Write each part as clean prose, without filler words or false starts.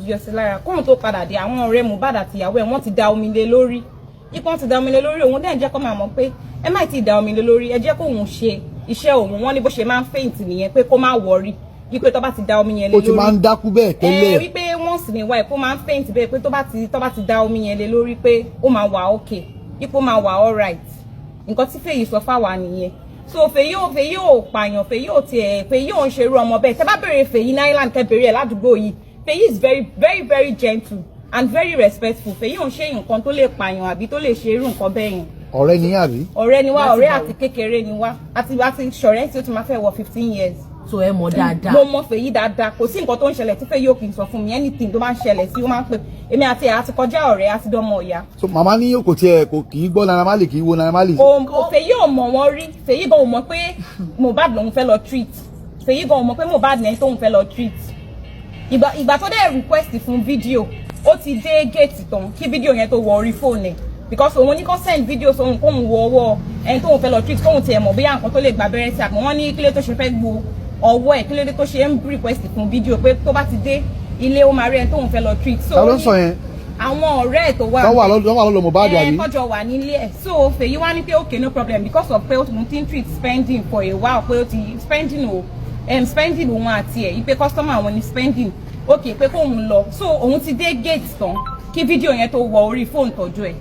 yọ sí lára kóhun tó padà dé àwọn ọ̀rẹ́ Mohbad àti ìyàwó ẹ̀ wọ́n ti da omi lé lórí ipò ti da omi lé lórí òun dẹ̀ jẹ́ kó máa mọ̀ pé ẹ má ti da omi lé lórí ẹ jẹ́ kó òun ṣe iṣẹ́ òun wọ́n ní bó ṣe máa ń faint nìyẹn pé kó má worry wípé tó bá ti da omi yẹn lé lórí ó ti máa ń dákú bẹ́ẹ̀ tẹ́lẹ̀ wípé wọ́n sì ní wá ẹ̀ kó máa ń faint bẹ́ẹ̀ pé tó bá ti da omi yẹn lé lórí pé ó máa wà okay ipò máa wà alright nǹkan tí Feyi sọ fáwa nìyẹn so Feyi ò pààyàn Feyi ò ń ṣerú ọmọ bẹ́ẹ̀ tẹ́ bá béèrè Feyi ní island kẹ́ béèrè ẹ̀ ládùúgbò yìí Feyi is very very very gentle and very respectful Feyi ò ń ṣe nǹkan tó lè pààyàn àbí tó lè ṣe irú nǹkan bẹ́ẹ̀ yẹn. ọ̀rẹ́ ni àbí. ọ̀rẹ́ ni wá ọ̀rẹ́ àti kékeré ni wá àti ṣọ̀rẹ́ tí ó ti máa fẹ́ wọ 15 years. so ẹ mọ̀ dáadáa. mo mọ̀ Feyi dáadáa kò sí nǹkan tó ń ṣẹlẹ̀ tí Feyi ò kì í sọ fún mi anything tó bá ń ṣẹlẹ̀ sí ó máa ń pè èmi àti ẹ̀ àti kọjá ọ̀rẹ́ àti dọ́mọ ọ̀yá. so màmá ní kò tiẹ̀ kò kì í gbọ́ Naira Marley kì í wo Naira Marley. Feyi ò mọ̀ wọ́n rí Feyi gan ò mọ̀ pé Mohbad lòun fẹ́ lọ treat Feyi gan ò mọ̀ pé Mohbad nẹ́ni tóun fẹ́ lọ treat ìgbà tó dẹ̀ request fún fídíò ó ti dé gate tán kí fídíò yẹn tó wọ orí fóònù ẹ̀ because òun ní kó send video sóhun kóhun wo ọwọ́ ẹni tóun fẹ́ lọ treat kóhun tiẹ̀ mọ̀ bóyá nǹkan tó lè gba abẹ́rẹ́ sí àpò wọ́n ní kílé tó ṣe fẹ́ gbo ọwọ́ ẹ̀ kílé tó ṣe ń request fún fídíò pé tó bá ti dé ilé ó máa rí ẹni tóun fẹ́ lọ treat. ta ló ń sọ yẹn. àwọn ọ̀rẹ́ ẹ̀ tó wà lọ́dọ̀ Mohbad àbí. kọjọ wà nílé ẹ̀ so Feyi wá ní pé okay no problem because of pé ó ti ń treat spending for a while pé ó ti spending òun àti ẹ̀ ipe customer àwọn ni spending okay pé kóun lọ so òun ti dé gate tán kí fídíò yẹn tó wọ orí fóònù tọ́jú ẹ̀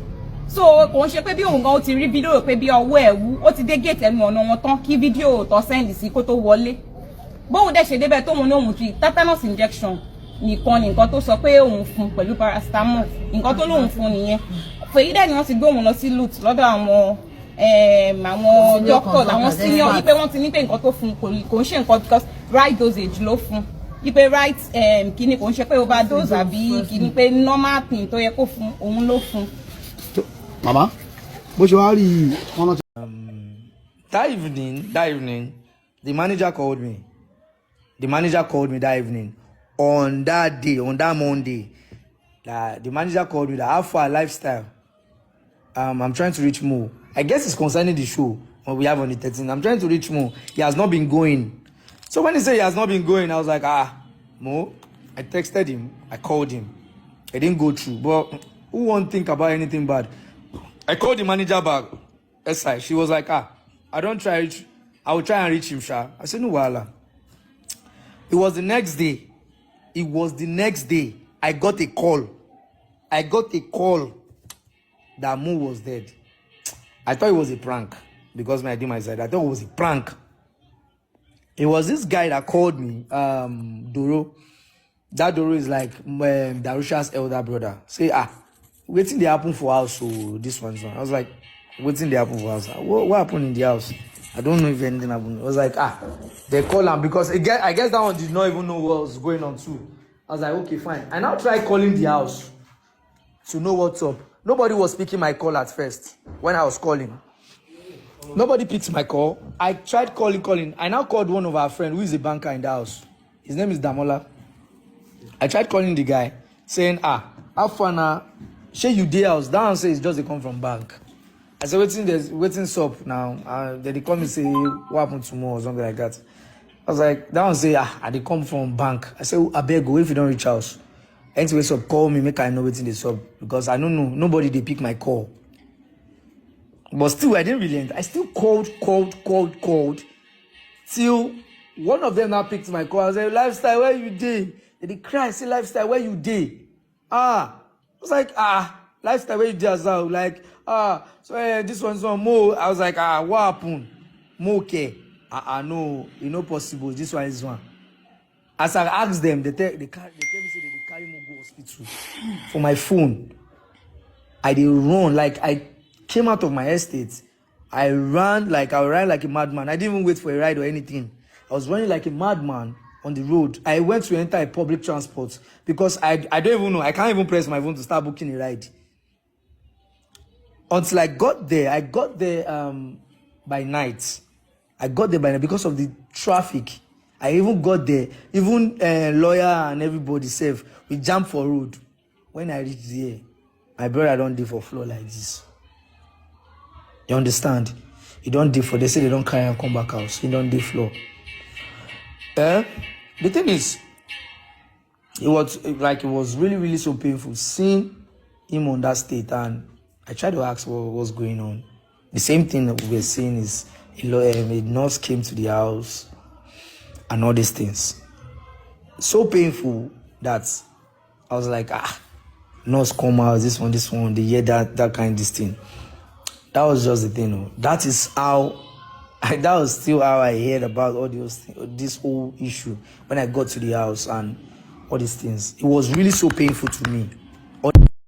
so kò ń ṣe pé bí òun gan ó ti rí fídíò pé bí ọwọ́ ẹ̀ wú ó ti dé gate ẹnu ọ̀nà wọn tán kí fídíò tó send sí kó tó wọlé bóun dẹ̀ ṣe débẹ̀ tóun ní òun ti tetanus injection nìkan ni nǹkan tó sọ pé òun fún pẹ̀lú paracetamol nǹkan tó lóun fún nìyẹn Feyi dẹ̀ ni wọ́n ti gbé òun lọ sí lut lọ́dọ̀ àwọn doctor àwọn senior wípé wọ́n ti ní pé nǹkan tó fún kò ń ṣe nǹkan because right dosage ló fún ipe right kini kò ń ṣe pé overdose àbí kini pé normal thing tó yẹ kó fún òun ló fún. màmá bó ṣe wá rí wọn náà. That evening, the manager called me. That evening on that day, on that Monday. The manager called me that how far lifestyle. I'm trying to reach Mo. I guess it's concerning the show we have on the 13th. I'm trying to reach Mo. He has not been going. So when he said he has not been going, I was like, Mo. I texted him. I called him. It didn't go through. But who won't think about anything bad? I called the manager back. SI. She was like, I don't try. I will try and reach him, Sha. I said, no, wala. It was the next day. I got a call. That Mo was dead. I thought it was a prank because when I did my side, I thought it was a prank. It was this guy that called me, Doro. That Doro is like Darusha's elder brother. Say, waiting they happen for house, so this one's one. I was like, waiting they happen for house. What happened in the house? I don't know if anything happened. I was like, they call him because I guess that one did not even know what was going on too. I was like, okay, fine. I now tried calling the house to know what's up. Nobody was picking my call at first when I was calling. Nobody picked my call. I tried calling. I now called one of our friends who is a banker in the house. His name is Damola. I tried calling the guy, saying, how far now? Shey you dey house? That one says just they come from bank. I said, waiting up now. Then they call me say, what happened tomorrow or something like that. I was like, that one say, they come from bank. I said, I beg go if you don't reach house. Anyway, so call me, make I know waiting the sub because I don't know. Nobody they pick my call. But still, I didn't relent. I still called. Till one of them now picked my call. I said, Lifestyle, where you dey? They cry, say, Lifestyle, where you dey? I was like, Lifestyle, where you dey as well? Like, so this one's on Mo. I was like, what happened? Mo care. No, it's not possible. This one is one. As I asked them, they tell me say they carry Mo go hospital. For my phone, I did run like I came out of my estate. I ran like a madman. I didn't even wait for a ride or anything. I was running like a madman on the road. I went to enter a public transport because I don't even know. I can't even press my phone to start booking a ride. Until I got there by night. Because of the traffic. I even got there. Even lawyer and everybody safe. We jumped for road. When I reached there, my brother don't dey for floor like this. You understand? He don't dey for. They say they don't carry and come back house. He don't dey floor. The thing is, It was really so painful seeing him on that state, and I tried to ask what was going on. The same thing that we were seeing is a nurse came to the house and all these things. So painful that I was like, nurse come out, this one, they hear that kind of this thing. That was just the thing. That was still how I heard about all this whole issue when I got to the house and all these things. It was really so painful to me.